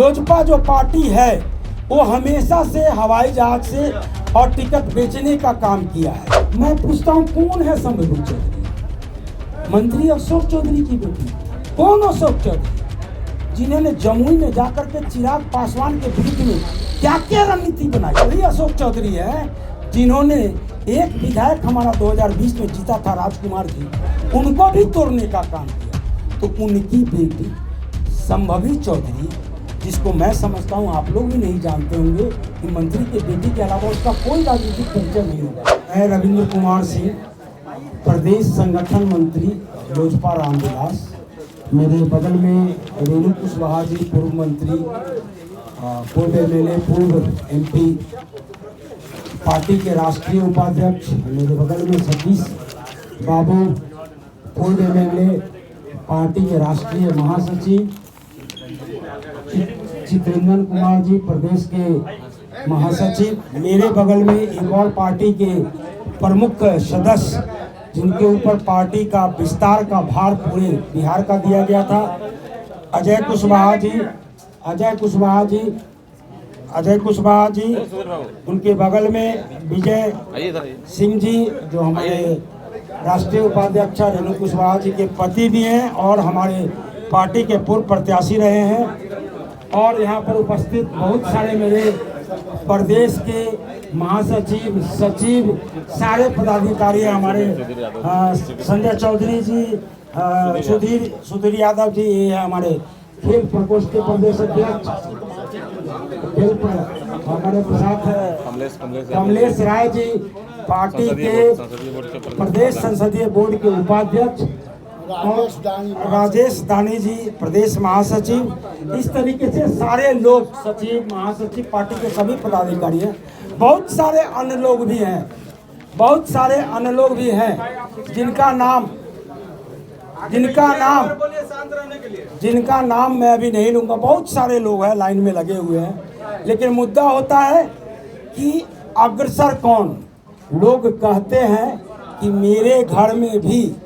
लोजपा जो पार्टी है वो हमेशा से हवाई जहाज से और टिकट बेचने का काम किया है। मैं पूछता हूँ कौन है संभव चौधरी? मंत्री अशोक चौधरी की बेटी। कौन अशोक चौधरी जिन्होंने जमुई में जाकर के चिराग पासवान के विरुद्ध में क्या क्या रणनीति बनाई? वही अशोक चौधरी है जिन्होंने एक विधायक हमारा 2020 में जीता था राजकुमार जी, उनको भी तोड़ने का काम किया। तो उनकी बेटी संभवी चौधरी, जिसको मैं समझता हूँ आप लोग भी नहीं जानते होंगे कि मंत्री के बेटी के अलावा उसका कोई राजनीतिक परिचय नहीं होगा। मैं रविंद्र कुमार सिंह, प्रदेश संगठन मंत्री लोजपा रामविलास। मेरे बगल में रेणु कुशवाहा जी, पूर्व मंत्री, पूर्व एमएलए, पूर्व एमपी, पार्टी के राष्ट्रीय उपाध्यक्ष। मेरे बगल में सतीश बाबू, पूर्व एमएलए, पार्टी के राष्ट्रीय महासचिव। चित्रंजन कुमार जी, प्रदेश के महासचिव। मेरे बगल में एक और पार्टी के प्रमुख सदस्य जिनके ऊपर पार्टी का विस्तार का भार पूरे बिहार का दिया गया था, अजय कुशवाहा जी। उनके बगल में विजय सिंह जी, जो हमारे राष्ट्रीय उपाध्यक्ष रेणु कुशवाहा जी के पति भी हैं और हमारे पार्टी के पूर्व प्रत्याशी रहे हैं। और यहाँ पर उपस्थित बहुत सारे मेरे प्रदेश के महासचिव, सचिव, सारे पदाधिकारी, हमारे संजय चौधरी जी, सुधीर यादव जी, ये है हमारे खेल प्रकोष्ठ के प्रदेश अध्यक्ष, हमारे साथ कमलेश राय जी, पार्टी के प्रदेश संसदीय बोर्ड के उपाध्यक्ष, राजेश दानी जी, प्रदेश महासचिव। इस तरीके से सारे लोग, सचिव, महासचिव, पार्टी के सभी पदाधिकारी हैं। बहुत सारे अन्य लोग भी हैं जिनका नाम मैं अभी नहीं लूंगा। बहुत सारे लोग हैं, लाइन में लगे हुए हैं। लेकिन मुद्दा होता है कि अग्रसर कौन? लोग कहते हैं कि मेरे घर में भी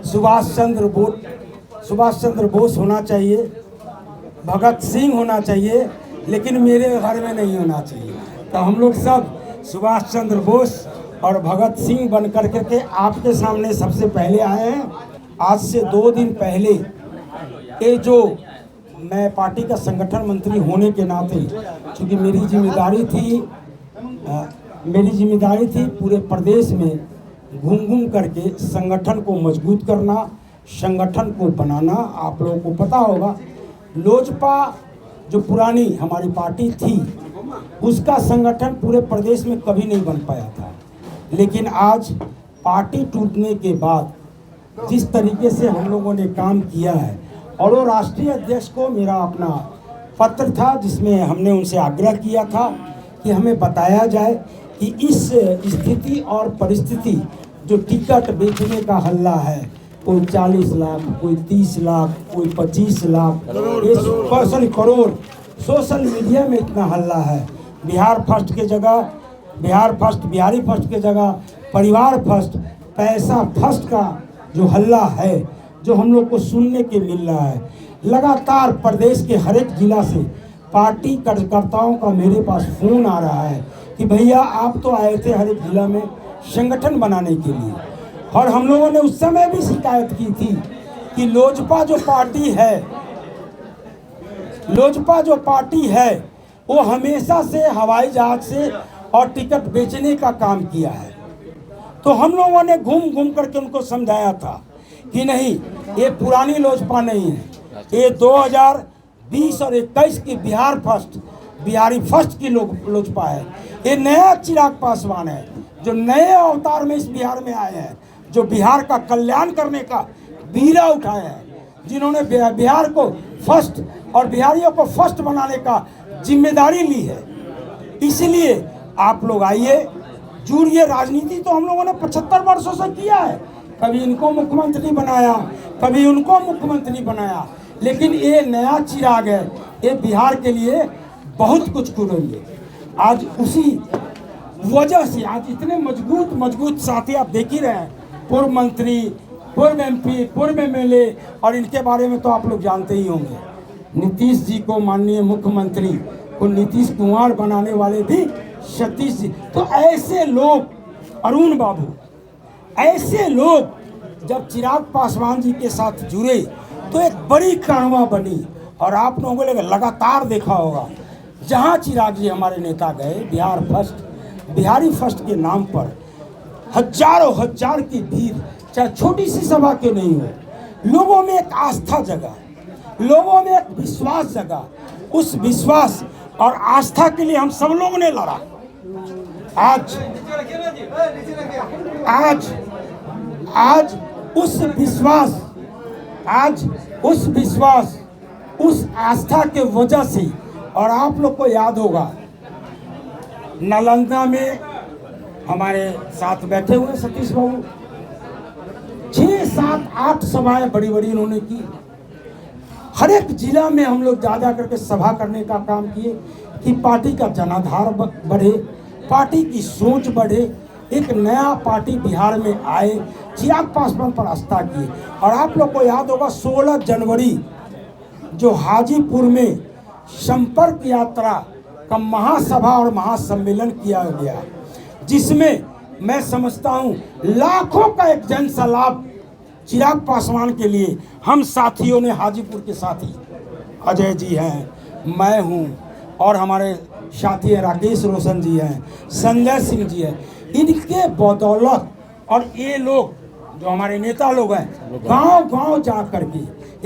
सुभाष चंद्र बोस होना चाहिए, भगत सिंह होना चाहिए, लेकिन मेरे घर में नहीं होना चाहिए। तो हम लोग सब सुभाष चंद्र बोस और भगत सिंह बन करके आपके सामने सबसे पहले आए हैं। आज से 2 दिन पहले ये जो मैं पार्टी का संगठन मंत्री होने के नाते, क्योंकि मेरी जिम्मेदारी थी पूरे प्रदेश में घूम करके संगठन को मजबूत करना, संगठन को बनाना। आप लोगों को पता होगा लोजपा जो पुरानी हमारी पार्टी थी, उसका संगठन पूरे प्रदेश में कभी नहीं बन पाया था। लेकिन आज पार्टी टूटने के बाद जिस तरीके से हम लोगों ने काम किया है, और वो राष्ट्रीय अध्यक्ष को मेरा अपना पत्र था जिसमें हमने उनसे आग्रह किया था कि हमें बताया जाए कि इस स्थिति और परिस्थिति जो टिकट बेचने का हल्ला है, कोई 40 लाख, कोई 30 लाख, कोई 25 लाख, करोड़, सोशल मीडिया में इतना हल्ला है। बिहारी फर्स्ट के जगह परिवार फर्स्ट, पैसा फर्स्ट का जो हल्ला है, जो हम लोग को सुनने के मिल रहा है। लगातार प्रदेश के हर एक जिला से पार्टी कार्यकर्ताओं का मेरे पास फोन आ रहा है कि भैया आप तो आए थे हर एक जिला में संगठन बनाने के लिए। और हम लोगों ने उस समय भी शिकायत की थी कि लोजपा जो पार्टी है वो हमेशा से हवाई जहाज से और टिकट बेचने का काम किया है। तो हम लोगों ने घूम करके उनको समझाया था कि नहीं, ये पुरानी लोजपा नहीं है, ये 2020 और 21 की बिहारी फर्स्ट की लोजपा है। ये नया चिराग पासवान है जो नए अवतार में इस बिहार में आए हैं, जो बिहार का कल्याण करने का बीड़ा उठाया है, जिन्होंने बिहार को फर्स्ट और बिहारियों को फर्स्ट बनाने का जिम्मेदारी ली है। इसलिए आप लोग आइए, जुड़िए। राजनीति तो हम लोगों ने 75 वर्षों से किया है, कभी इनको मुख्यमंत्री बनाया, कभी उनको मुख्यमंत्री बनाया, लेकिन ये नया चिराग है, ये बिहार के लिए बहुत कुछ करेंगे। आज उसी वजह से आज इतने मजबूत साथी आप देख ही रहे हैं, पूर्व मंत्री, पूर्व एमपी, पूर्व एमएलए, और इनके बारे में तो आप लोग जानते ही होंगे। नीतीश जी को, माननीय मुख्यमंत्री को नीतीश कुमार बनाने वाले भी सतीश जी। तो ऐसे लोग, अरुण बाबू, ऐसे लोग जब चिराग पासवान जी के साथ जुड़े तो एक बड़ी कानवा बनी। और आप लोगों ने लगातार देखा होगा, जहां चिराग जी हमारे नेता गए, बिहारी फर्स्ट के नाम पर हजारों हजार की भीड़, चाहे छोटी सी सभा क्यों नहीं हो, लोगों में एक आस्था जगा, लोगों में एक विश्वास जगा। उस विश्वास और आस्था के लिए हम सब लोगों ने लड़ा। आज उस विश्वास, उस आस्था के वजह से, और आप लोग को याद होगा नालंदा में हमारे साथ बैठे हुए सतीश बाबू, 6, 7, 8 सभाएं बड़ी बड़ी इन्होंने की। हर एक जिला में हम लोग जा करके सभा करने का काम किए कि पार्टी का जनाधार बढ़े, पार्टी की सोच बढ़े, एक नया पार्टी बिहार में आए, चिराग पासवान पर आस्था किए। और आप लोग को याद होगा 16 जनवरी जो हाजीपुर में संपर्क यात्रा का महासभा और महासम्मेलन किया गया, जिसमें मैं समझता हूं लाखों का एक जन सैलाब चिराग पासवान के लिए हम साथियों ने, हाजीपुर के साथी अजय जी हैं, मैं हूं, और हमारे साथी राकेश रोशन जी हैं, संजय सिंह जी हैं, इनके बदौलत और ये लोग जो हमारे नेता लोग हैं, गांव गांव जा करके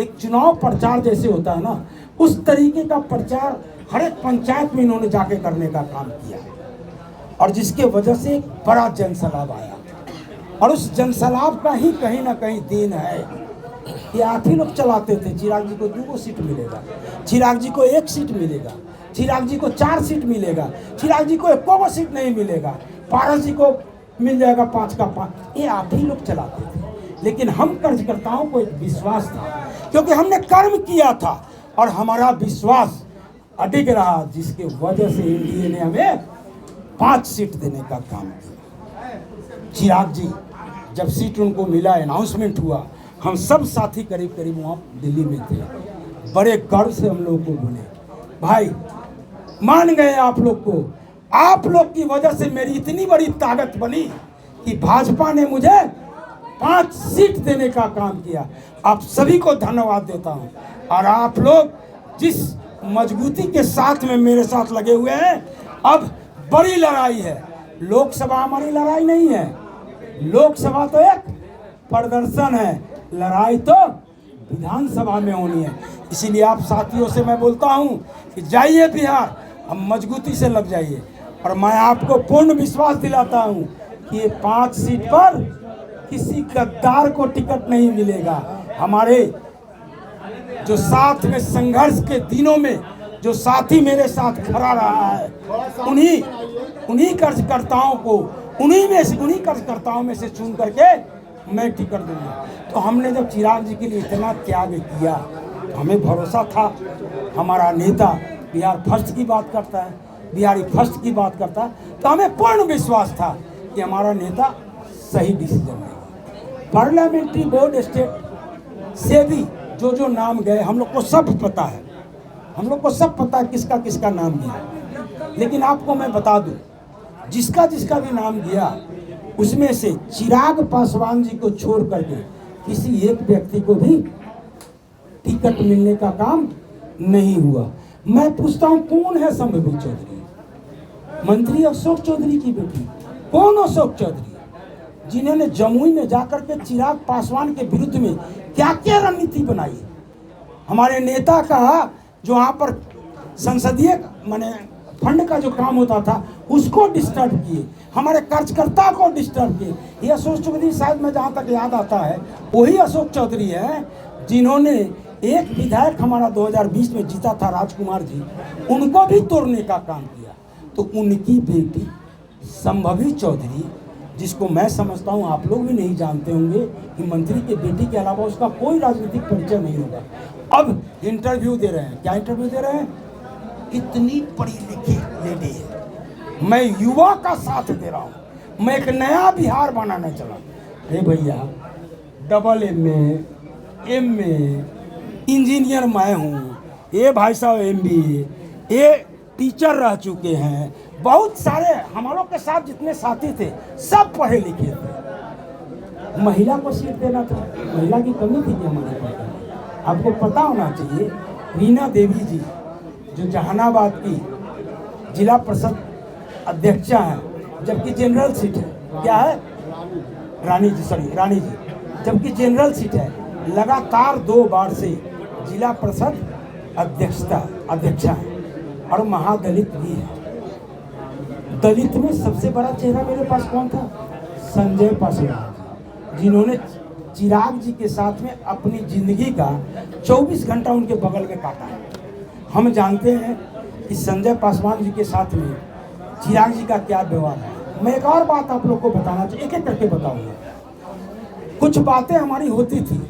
एक चुनाव प्रचार जैसे होता है ना, उस तरीके का प्रचार हर एक पंचायत में इन्होंने जाके करने का काम किया, और जिसके वजह से एक बड़ा जनसैलाब आया। और उस जनसैलाब का ही कहीं ना कहीं देन है कि आप ही लोग चलाते थे। चिराग जी को 2 सीट मिलेगा, चिराग जी को 1 सीट मिलेगा, चिराग जी को 4 सीट मिलेगा, चिराग जी को 1 सीट नहीं मिलेगा, पारस जी को मिल जाएगा 5 का 5। ये आप ही लोग चलाते थे। लेकिन हम कार्यकर्ताओं को एक विश्वास था, क्योंकि हमने कर्म किया था और हमारा विश्वास अडिग रहा, जिसके वजह से एनडीए ने हमें 5 सीट देने का काम किया। चिराग जी जब सीट उनको मिला, अनाउंसमेंट हुआ, हम सब साथी करीब करीब वहाँ दिल्ली में थे, बड़े गर्व से हम लोग को बोले, भाई मान गए आप लोग को, आप लोग की वजह से मेरी इतनी बड़ी ताकत बनी कि भाजपा ने मुझे 5 सीट देने का काम किया। आप सभी को धन्यवाद देता हूं। और आप लोग जिस मजबूती के साथ में मेरे साथ लगे हुए हैं, अब बड़ी लड़ाई है। लोकसभा हमारी लड़ाई नहीं है, लोकसभा तो एक प्रदर्शन है, लड़ाई तो विधानसभा में होनी है। इसीलिए आप साथियों से मैं बोलता हूं कि जाइए बिहार, हम मजबूती से लग जाइए। और मैं आपको पूर्ण विश्वास दिलाता हूं कि ये 5 सीट पर किसी गद्दार को टिकट नहीं मिलेगा। हमारे जो साथ में संघर्ष के दिनों में जो साथी मेरे साथ खड़ा रहा है, उन्हीं कार्यकर्ताओं को, उन्हीं कार्यकर्ताओं में से चुन करके मैं टिकट दूंगा। तो हमने जब चिराग जी के लिए इतना त्याग किया, हमें भरोसा था हमारा नेता बिहार फर्स्ट की बात करता है, बिहारी फर्स्ट की बात करता है, तो हमें पूर्ण विश्वास था कि हमारा नेता सही डिसीजन लेगा। पार्लियामेंट्री बोर्ड स्टेट से भी जो नाम गए, हम लोग को सब पता है, हम लोग को सब पता है किसका किसका नाम गया। लेकिन आपको मैं बता दूं, जिसका जिसका भी नाम गया, उसमें से चिराग पासवान जी को छोड़ करके किसी एक व्यक्ति को भी टिकट मिलने का काम नहीं हुआ। मैं पूछता हूं, कौन है संभवी चौधरी? मंत्री अशोक चौधरी की बेटी। कौन अशोक चौधरी? जिन्होंने जमुई में जाकर के चिराग पासवान के विरुद्ध में क्या क्या रणनीति बनाई, हमारे नेता का जो वहाँ पर संसदीय माने फंड का जो काम होता था उसको डिस्टर्ब किए, हमारे कार्यकर्ता को डिस्टर्ब किए। ये अशोक चौधरी शायद मैं जहाँ तक याद आता है वही अशोक चौधरी है जिन्होंने एक विधायक हमारा 2020 में जीता था, राजकुमार जी, उनको भी तोड़ने का काम किया। तो उनकी बेटी संभवी चौधरी, जिसको मैं समझता हूँ आप लोग भी नहीं जानते होंगे कि मंत्री के बेटी के अलावा उसका कोई राजनीतिक परिचय नहीं होगा, अब इंटरव्यू दे रहे हैं। क्या इंटरव्यू दे रहे हैं? इतनी पढ़ी लिखी लेडी है, मैं युवा का साथ दे रहा हूँ, मैं एक नया बिहार बनाने चला। अरे भैया, डबल MA, MA, इंजीनियर मैं हूँ, ये भाई साहब MBA, ये टीचर रह चुके हैं, बहुत सारे हम लोग के साथ जितने साथी थे सब पढ़े लिखे थे। महिला को सीट देना था, महिला की कमी थी कि हमारे पास। आपको पता होना चाहिए रीना देवी जी जो जहानाबाद की जिला परिषद अध्यक्षा हैं, जबकि जनरल सीट है, क्या है रानी जी, जबकि जनरल सीट है, लगातार 2 बार से जिला परिषद अध्यक्षा है और महादलित भी है। दलित में सबसे बड़ा चेहरा मेरे पास कौन था? संजय पासवान, जिन्होंने चिराग जी के साथ में अपनी जिंदगी का 24 घंटा उनके बगल में काटा है। हम जानते हैं कि संजय पासवान जी के साथ में चिराग जी का क्या व्यवहार है। मैं एक और बात आप लोग को बताना चाहिए, एक एक करके बताऊंगा। कुछ बातें हमारी होती थी